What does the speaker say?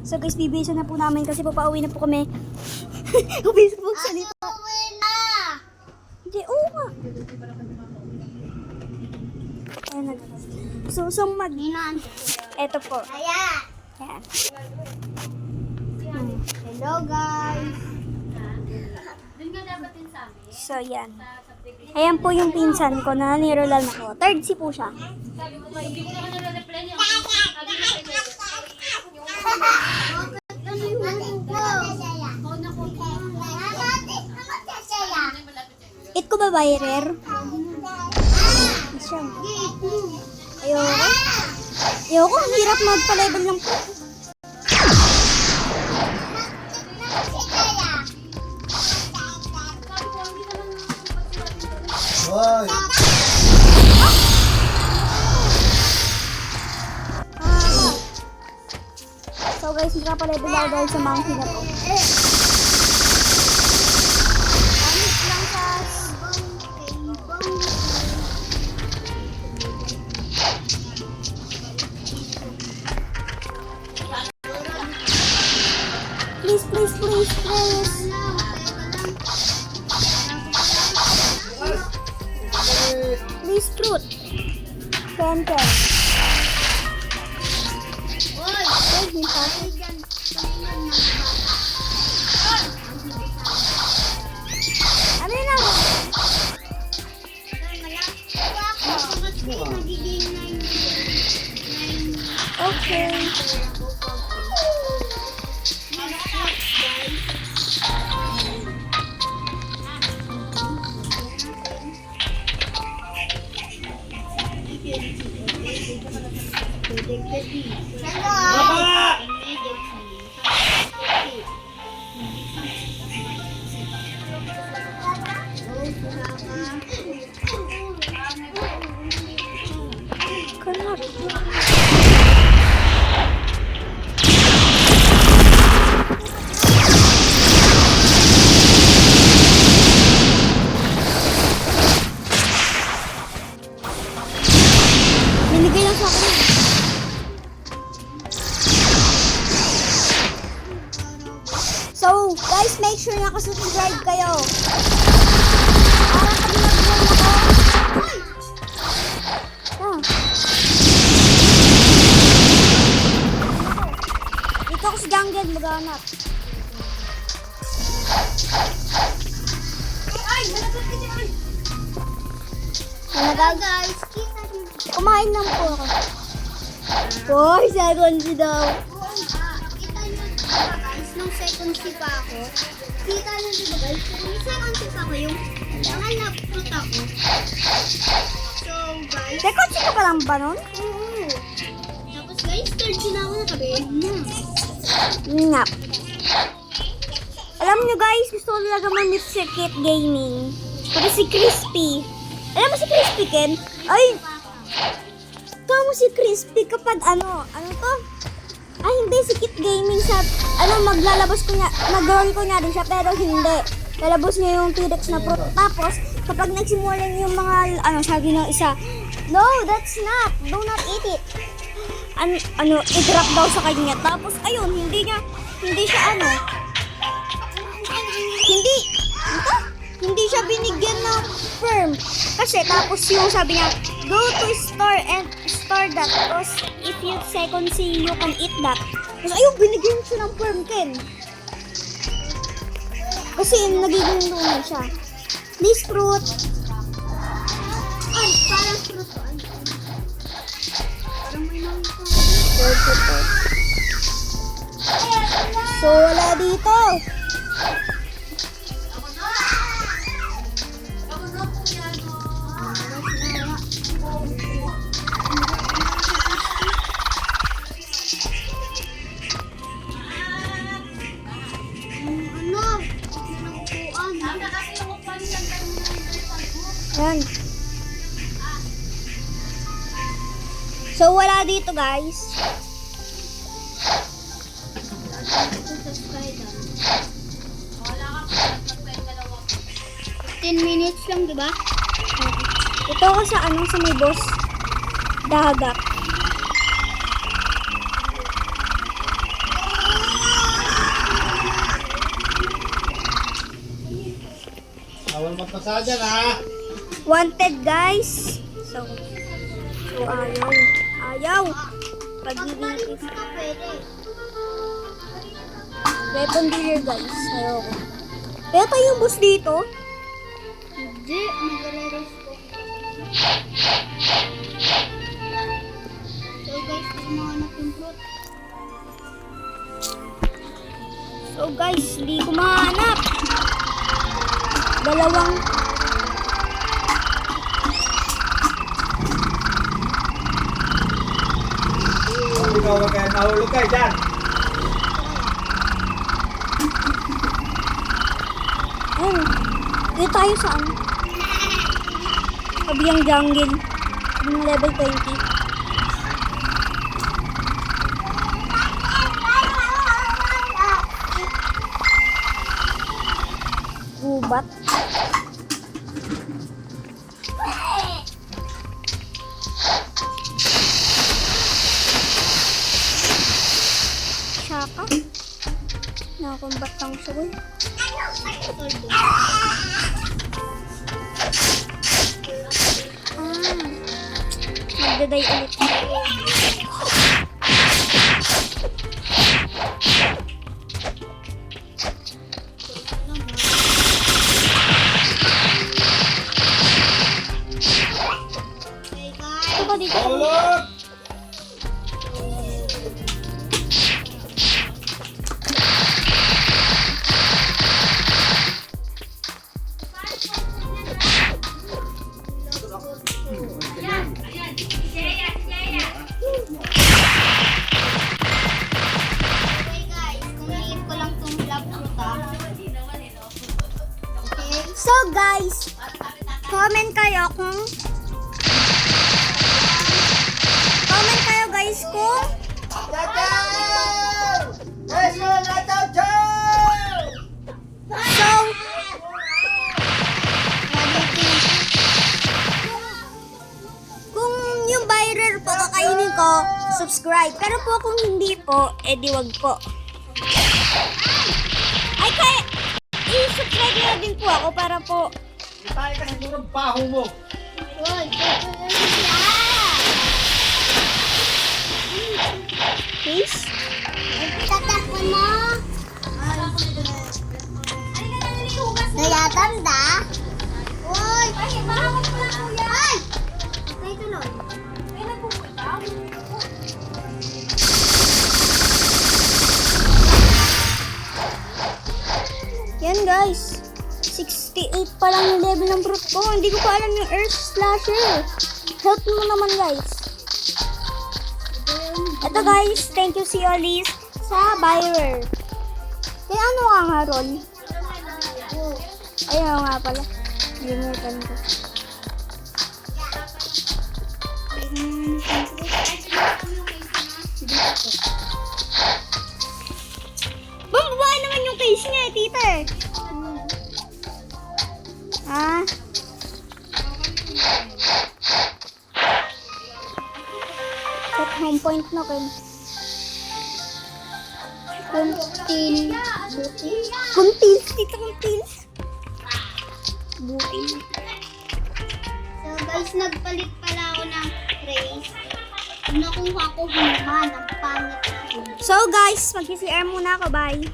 So guys, bibisan na po namin kasi papauwi na po kami. Ubis po salita. Uwi na! Hindi, oo nga. Ayan na. So, eto po. Ayan! Ayan. Hello guys! So, yan. Ayan po yung pinsan ko na nirolan ako. Third si po siya. It ko ba virer? Ayoko. Ayoko, ang hirap magpa-level lang po. Hoy! So guys, hindi ka pa-level ako dahil sa monkey na to. Pangit lang sas. Please, please, please, please. Please, fruit. Ken. Wait, may pass. Ano yun ako? Okay. Binigay lang sa akin. So, guys, make sure nakasubscribe kayo. Para pag nag-vlog ako. Dito ako sa jungle, maghanap. Guys, kita niyo. Kumain lang po ako. 4 seconds daw. Kita niyo diba guys, nung second shift ako. Kita niyo diba guys, nung second shift ako yung nangalapot ako. So guys, Second ka pa lang ba nun? oo. Tapos guys, third shift na ako nakabed na. Nga. Alam nyo guys, gusto ko talaga mamit si Kit Gaming. Pati si Crispy. Alam mo si Crispy, Ken? Ay! Kamo si Crispy kapag ano to? Ay, hindi, si Kit Gaming sa, maglalabas ko niya, nag-roll ko niya din siya, pero hindi. Lalabas niya yung T-Rex na fruit. Tapos, kapag nagsimulan yung mga, sabi ng isa, no, that's not, do not eat it. I-drop daw sa kanya. Tapos, ayun, hindi siya hindi siya binigyan ng firm. Kasi tapos yung sabi niya, go to store and store that. Tapos if you second see, you can eat that. Tapos ayun, binigyan siya ng firm, Ken. Kasi nagiging doon siya. This fruit. Ay, parang fruit. Parang may nangita. So wala dito. Yan. So, wala dito, guys. 10 minutes lang, di ba? Ito ako sa sa may boss dagat. Pasal dyan ha. Wanted, guys. So ayaw. Ayaw. Pag Pag-ibig. malis ka, pwede. Weapon dealer, guys. Ayaw ko. Kaya tayo boss dito. Hindi, magre-rest ko. So guys, hindi mo hanap yung fruit. So guys, hindi ko mahanap. Dalawang. Ikaw wag kaya nahulog kayo dyan. Ayun. Dito tayo saan? Kabiyang jungle. Yung level 20. Gubat. Saka. Nakakumbat lang siya, boy. Magdaday ulit. Okay guys. Ito ba dito? Hulog! Okay guys, kunin ko lang tong black fruit Okay. So guys, comment kayo kung guys kung so kung yung buyer po kakainin ko, subscribe. Pero po kung hindi po, edi wag po. Ay kaya i-subscribe na din po ako para po Tayo kasi siguro baho mo. Uy, please. tatakbo mo. Nayatanda? Uy! Mahangat mo lang kuya! Ay! Patay tuloy. Ay, nagpupunta. Yan guys. 68 pa lang yung level ng brute ko. Hindi ko pa alam yung Earth Slasher. Help mo naman guys. Ito guys, thank you si Olis sa buyer. Kaya ano ka nga Ron? Ayaw nga pala. Limutan ko. Bumaba naman yung case niya eh, tita eh. Ah. At home point na kin. Kuntil. Kuntil. Tita kuntil. Butil. So guys, nagpalit pala ako ng trace. Nakuha ko naman ang pangit na. So guys, mag-CR muna ako. Bye.